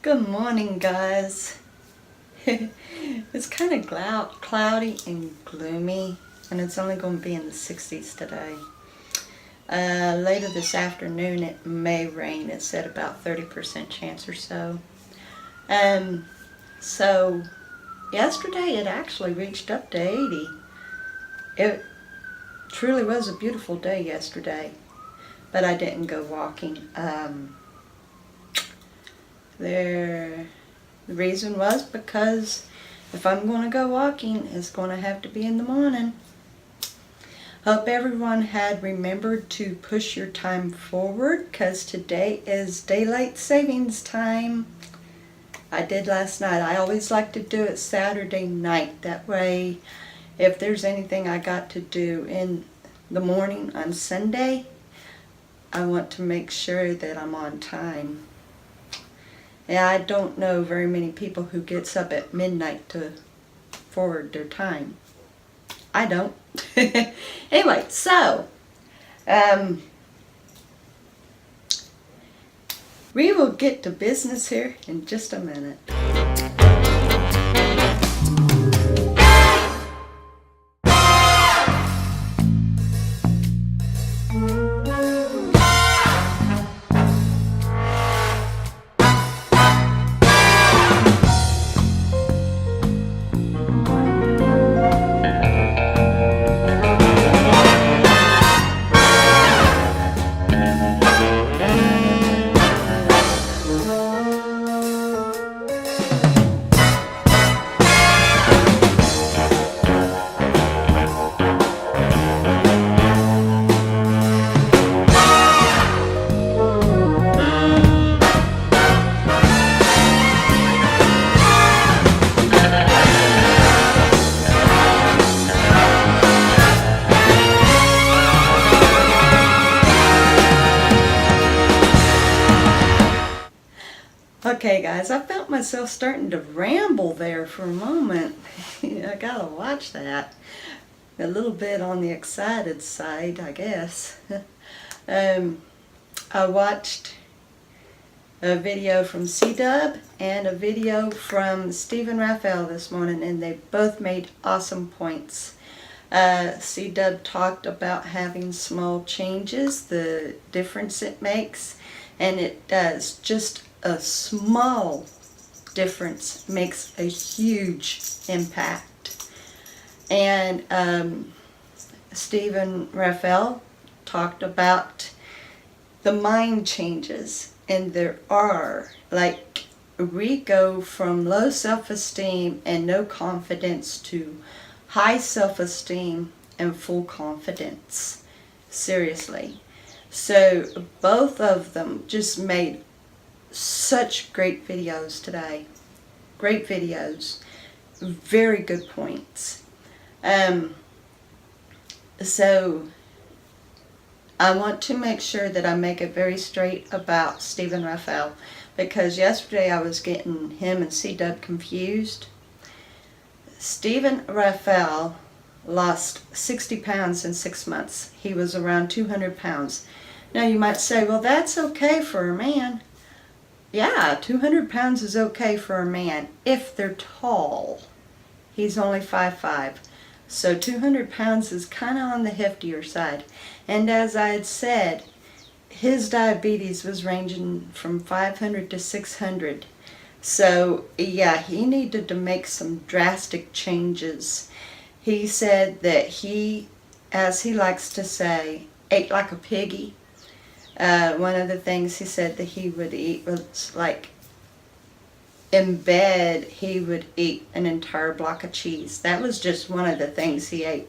Good morning, guys. It's kind of cloudy and gloomy, and it's only going to be in the 60s today. Later this afternoon, it may rain. It's at about 30% chance or so. Um, so yesterday it actually reached up to 80. It truly was a beautiful day yesterday, but I didn't go walking. The reason was because if I'm going to go walking, it's going to have to be in the morning. Hope everyone had remembered to push your time forward, because today is daylight savings time. I did last night. I always like to do it Saturday night. That way, if there's anything I got to do in the morning on Sunday, I want to make sure that I'm on time. Yeah, I don't know very many people who gets up at midnight to forward their time. I don't. Anyway, so we will get to business here in just a minute. Okay, guys, I felt myself starting to ramble there for a moment. I gotta watch that. A little bit on the excited side, I guess. I watched a video from C-Dub and a video from Stephen Raphael this morning, and they both made awesome points. C-Dub talked about having small changes, the difference it makes, and it does. Just a small difference makes a huge impact. And Stephen Raphael talked about the mind changes, and there are, like, we go from low self-esteem and no confidence to high self-esteem and full confidence. Seriously. So both of them just made such great videos today. Great videos. Very good points. So I want to make sure that I make it very straight about Stephen Raphael, because yesterday I was getting him and C-Dub confused. Stephen Raphael lost 60 pounds in 6 months. He was around 200 pounds. Now you might say, well, that's okay for a man. Yeah, 200 pounds is okay for a man if they're tall. He's only 5'5". So 200 pounds is kind of on the heftier side. And as I had said, his diabetes was ranging from 500 to 600. So yeah, he needed to make some drastic changes. He said that he, as he likes to say, ate like a piggy. One of the things he said that he would eat was, like, in bed he would eat an entire block of cheese. That was just one of the things he ate.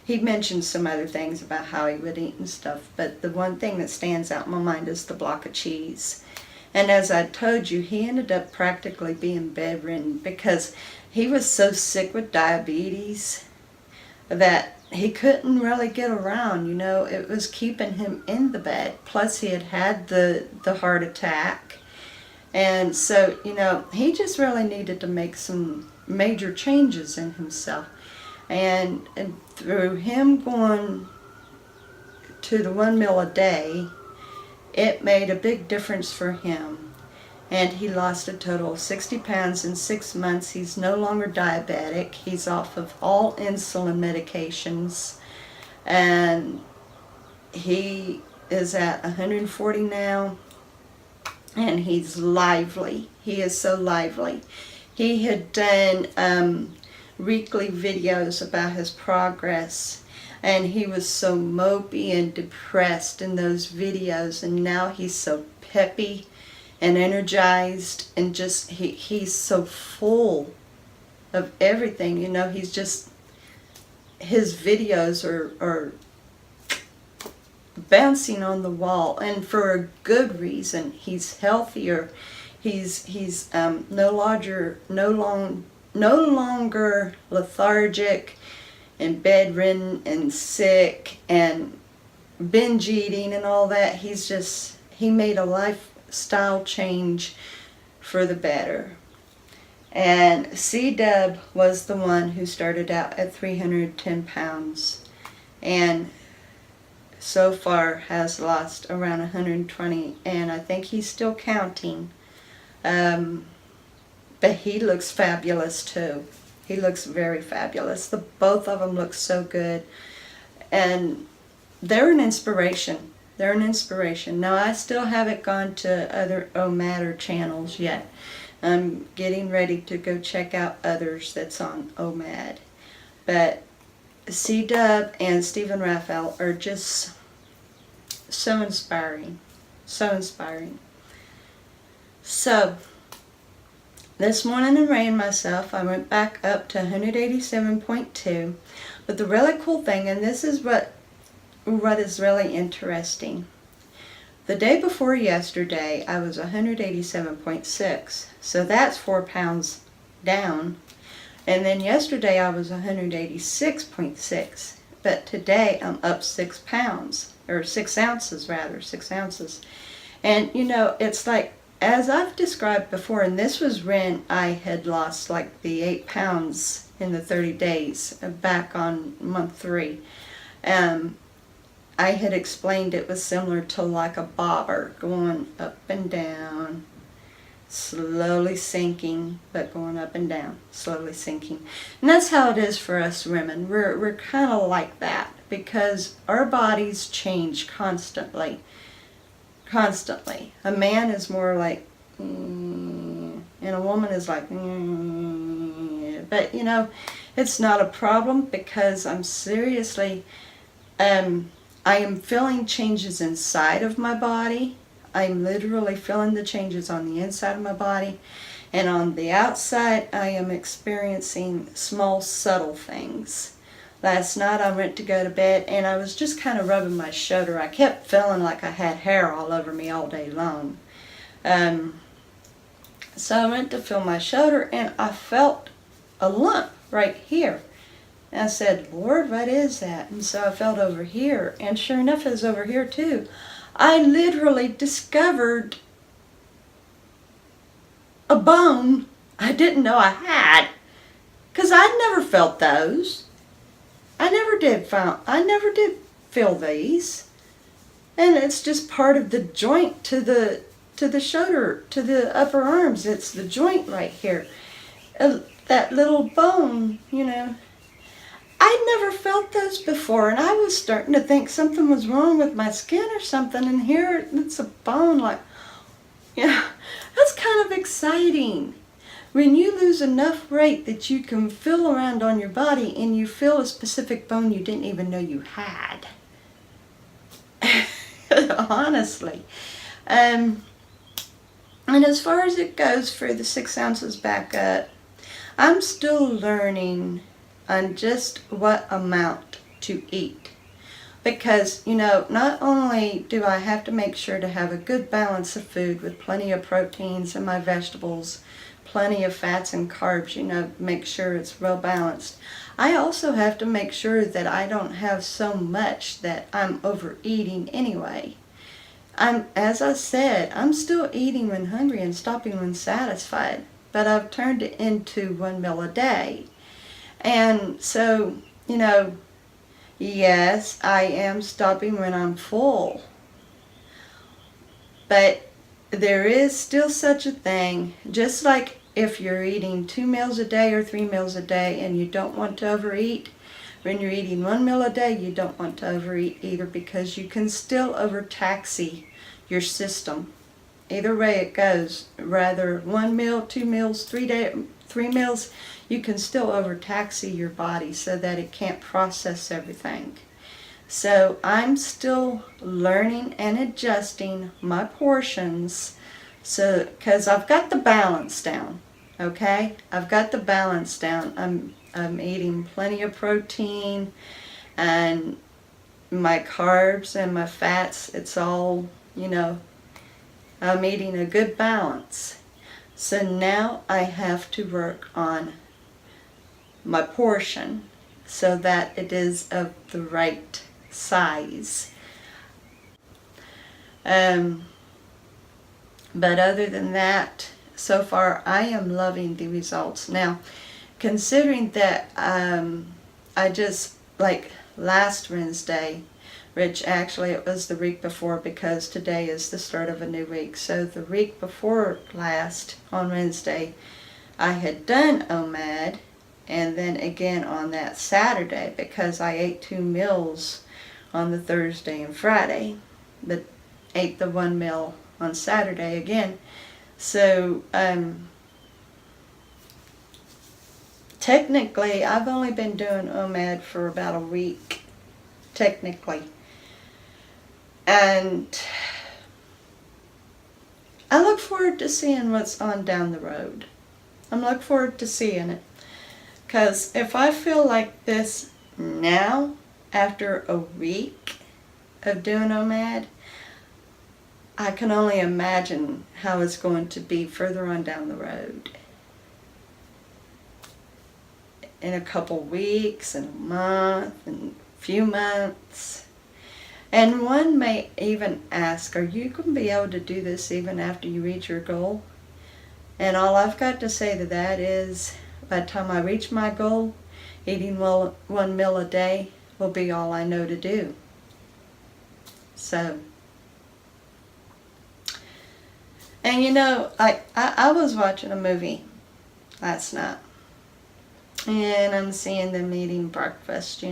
He mentioned some other things about how he would eat and stuff, but the one thing that stands out in my mind is the block of cheese. And as I told you, he ended up practically being bedridden because he was so sick with diabetes that he couldn't really get around. You know, it was keeping him in the bed. Plus he had had the heart attack. And so, you know, he just really needed to make some major changes in himself. And through him going to the 1 meal a day, it made a big difference for him. and he lost a total of 60 pounds in 6 months. He's no longer diabetic. He's off of all insulin medications, and he is at 140 now, and he's lively. He is so lively. He had done weekly videos about his progress, and he was so mopey and depressed in those videos, and now he's so peppy and energized, and just he's so full of everything. You know, he's just, his videos are bouncing on the wall, and for a good reason. He's healthier. He's no longer lethargic and bedridden and sick and binge eating and all that. He made a lifestyle change for the better. And C-Dub was the one who started out at 310 pounds, and so far has lost around 120, and I think he's still counting. But he looks fabulous too. He looks very fabulous. Both of them look so good, and they're an inspiration. They're an inspiration. Now, I still haven't gone to other OMAD channels yet. I'm getting ready to go check out others that's on OMAD. But C-Dub and Stephen Raphael are just so inspiring. So inspiring. So, this morning in weighing myself, I went back up to 187.2. But the really cool thing, and this is what is really interesting. The day before yesterday, I was 187.6. So that's 4 pounds down. And then yesterday I was 186.6. But today I'm up 6 pounds, or 6 ounces rather, 6 ounces. And you know, it's like, as I've described before, and this was when I had lost like the 8 pounds in the 30 days, back on month 3. I had explained it was similar to like a bobber going up and down, slowly sinking, but going up and down, slowly sinking. And that's how it is for us women. We're kind of like that, because our bodies change constantly. Constantly. A man is more like, and a woman is like, but you know, it's not a problem, because I'm seriously, I am feeling changes inside of my body. I'm literally feeling the changes on the inside of my body. And on the outside, I am experiencing small, subtle things. Last night I went to go to bed, and I was just kind of rubbing my shoulder. I kept feeling like I had hair all over me all day long. So I went to feel my shoulder, and I felt a lump right here. And I said, Lord, what is that? And so I felt over here, and sure enough, it was over here too. I literally discovered a bone I didn't know I had, because I'd never felt those. I never did feel these. And it's just part of the joint to the shoulder, to the upper arms. It's the joint right here. That little bone, you know. I'd never felt those before, and I was starting to think something was wrong with my skin or something, and here it's a bone, like, yeah, that's kind of exciting. When you lose enough weight that you can feel around on your body and you feel a specific bone you didn't even know you had. Honestly. And as far as it goes for the 6 ounces back up, I'm still learning on just what amount to eat. Because, you know, not only do I have to make sure to have a good balance of food with plenty of proteins in my vegetables, plenty of fats and carbs, you know, make sure it's well balanced. I also have to make sure that I don't have so much that I'm overeating anyway. As I said, I'm still eating when hungry and stopping when satisfied, but I've turned it into 1 meal a day. And so, you know, yes, I am stopping when I'm full. But there is still such a thing, just like if you're eating 2 meals a day or 3 meals a day and you don't want to overeat, when you're eating 1 meal a day, you don't want to overeat either, because you can still overtaxi your system. Either way it goes, rather 1 meal, 2 meals, 3 meals, you can still overtaxi your body so that it can't process everything. So I'm still learning and adjusting my portions, so because I've got the balance down. Okay, I've got the balance down. I'm eating plenty of protein, and my carbs and my fats. It's all, I'm eating a good balance. So now I have to work on my portion so that it is of the right size. But other than that, so far I am loving the results. Now, considering that I just, like last Wednesday, which actually it was the week before, because today is the start of a new week. So the week before last, on Wednesday, I had done OMAD, and then again on that Saturday, because I ate 2 meals on the Thursday and Friday, but ate the 1 meal on Saturday again. So technically I've only been doing OMAD for about a week, technically. And I look forward to seeing what's on down the road. I'm looking forward to seeing it. Because if I feel like this now, after a week of doing OMAD, I can only imagine how it's going to be further on down the road. In a couple weeks, and a month, and a few months. And one may even ask, are you going to be able to do this even after you reach your goal? And all I've got to say to that is, by the time I reach my goal, eating 1 meal a day will be all I know to do. So, and I was watching a movie last night, and I'm seeing them eating breakfast,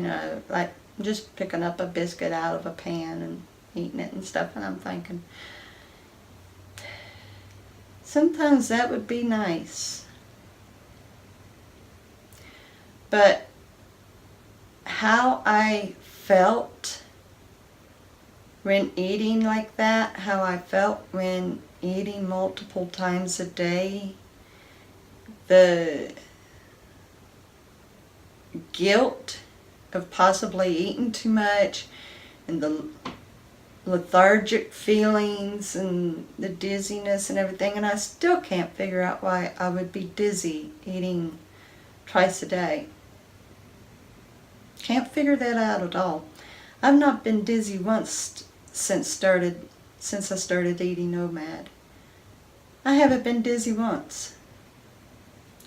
like just picking up a biscuit out of a pan and eating it and stuff, and I'm thinking, sometimes that would be nice. But how I felt when eating like that, how I felt when eating multiple times a day, the guilt of possibly eating too much, and the lethargic feelings and the dizziness and everything, and I still can't figure out why I would be dizzy eating twice a day. Can't figure that out at all. I've not been dizzy once since I started eating OMAD. I haven't been dizzy once.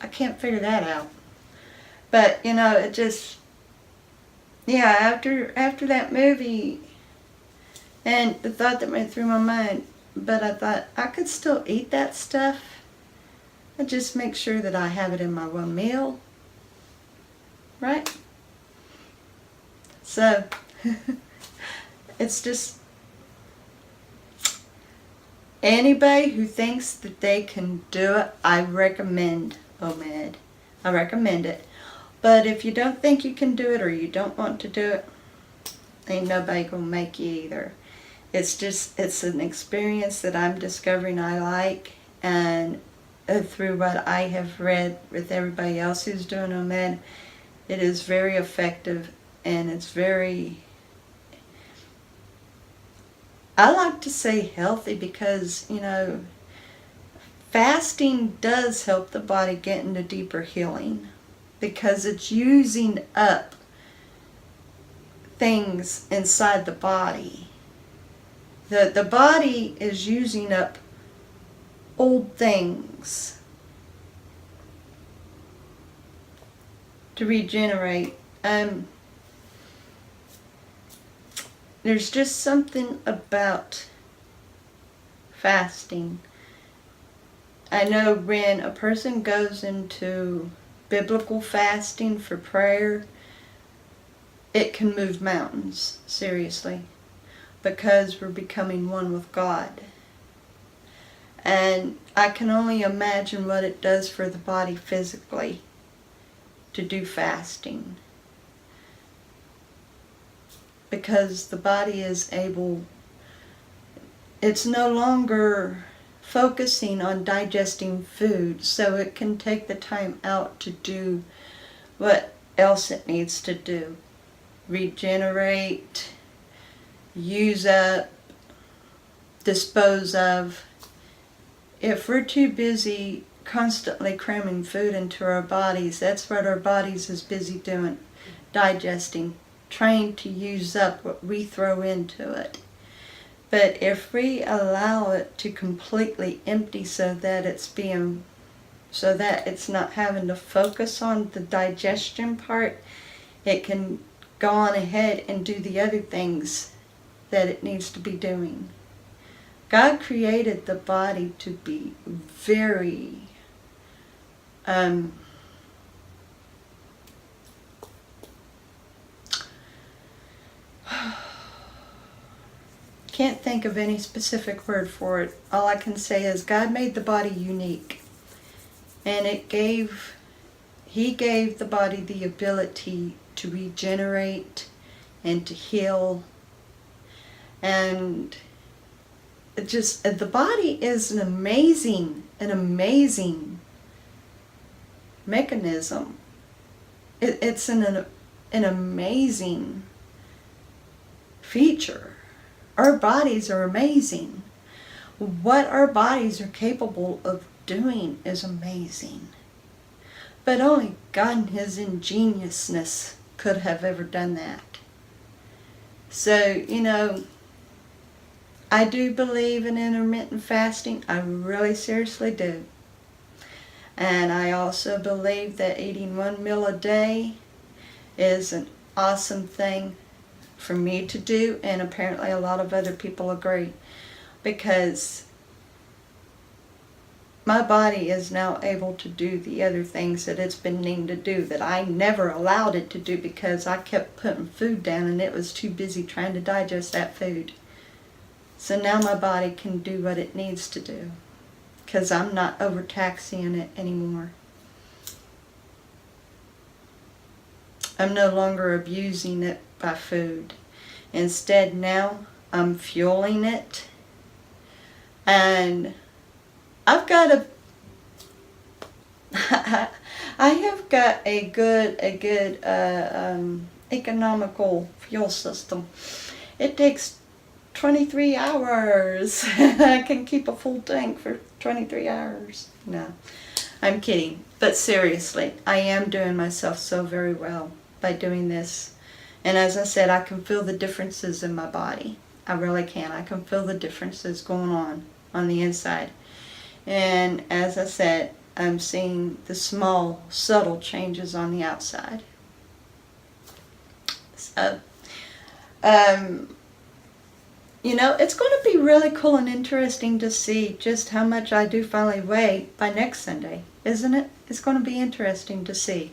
I can't figure that out. But it just, after that movie, and the thought that went through my mind, but I thought I could still eat that stuff. I just make sure that I have it in my 1 meal, right? So, it's just, anybody who thinks that they can do it, I recommend OMAD. I recommend it. But if you don't think you can do it, or you don't want to do it, ain't nobody gonna make you either. It's an experience that I'm discovering I like, and through what I have read with everybody else who's doing OMAD, it is very effective, and it's very, I like to say healthy, because, fasting does help the body get into deeper healing, because it's using up things inside the body. The body is using up old things to regenerate. There's just something about fasting. I know when a person goes into biblical fasting for prayer, it can move mountains, seriously, because we're becoming one with God. And I can only imagine what it does for the body physically to do fasting. Because the body is able, it's no longer focusing on digesting food, so it can take the time out to do what else it needs to do. Regenerate, use up, dispose of. If we're too busy constantly cramming food into our bodies, that's what our bodies is busy doing, digesting, trying to use up what we throw into it. But if we allow it to completely empty so that it's not having to focus on the digestion part, it can go on ahead and do the other things that it needs to be doing. God created the body to be very can't think of any specific word for it. All I can say is God made the body unique. And He gave the body the ability to regenerate and to heal. And the body is an amazing mechanism. It's an amazing feature. Our bodies are amazing. What our bodies are capable of doing is amazing. But only God in His ingeniousness could have ever done that. So, I do believe in intermittent fasting. I really seriously do. And I also believe that eating one meal a day is an awesome thing for me to do, and apparently a lot of other people agree, because my body is now able to do the other things that it's been needing to do that I never allowed it to do because I kept putting food down and it was too busy trying to digest that food. So now my body can do what it needs to do because I'm not overtaxing it anymore. I'm no longer abusing it by food. Instead, now I'm fueling it, and I have got a good economical fuel system. It takes 23 hours. I can keep a full tank for 23 hours. No, I'm kidding. But seriously, I am doing myself so very well by doing this. And as I said, I can feel the differences in my body. I really can. I can feel the differences going on the inside. And as I said, I'm seeing the small, subtle changes on the outside. So, it's going to be really cool and interesting to see just how much I do finally weigh by next Sunday, isn't it? It's going to be interesting to see.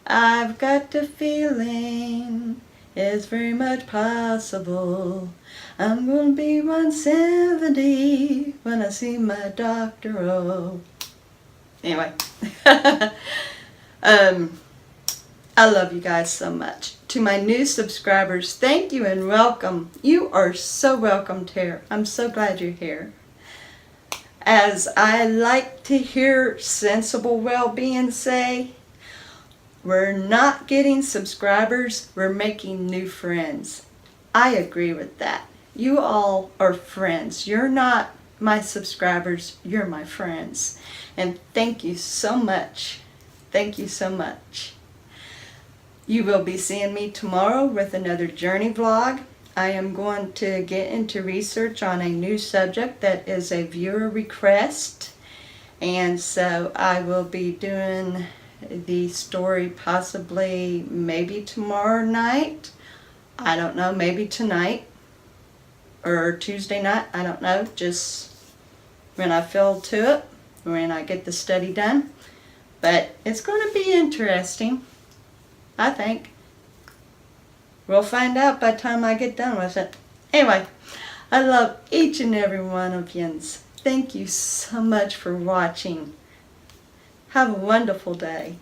I've got the feeling it's very much possible. I'm going to be 170 when I see my doctor. Oh. Anyway. I love you guys so much. To my new subscribers, thank you and welcome. You are so welcomed here. I'm so glad you're here. As I like to hear Sensible Wellbeing say, we're not getting subscribers, we're making new friends. I agree with that. You all are friends. You're not my subscribers, you're my friends. And thank you so much. Thank you so much. You will be seeing me tomorrow with another journey vlog. I am going to get into research on a new subject that is a viewer request. And so I will be doing the story possibly maybe tomorrow night. I don't know, maybe tonight or Tuesday night. I don't know. Just when I feel to it, when I get the study done. But it's going to be interesting, I think. We'll find out by the time I get done with it. Anyway, I love each and every one of you. Thank you so much for watching. Have a wonderful day.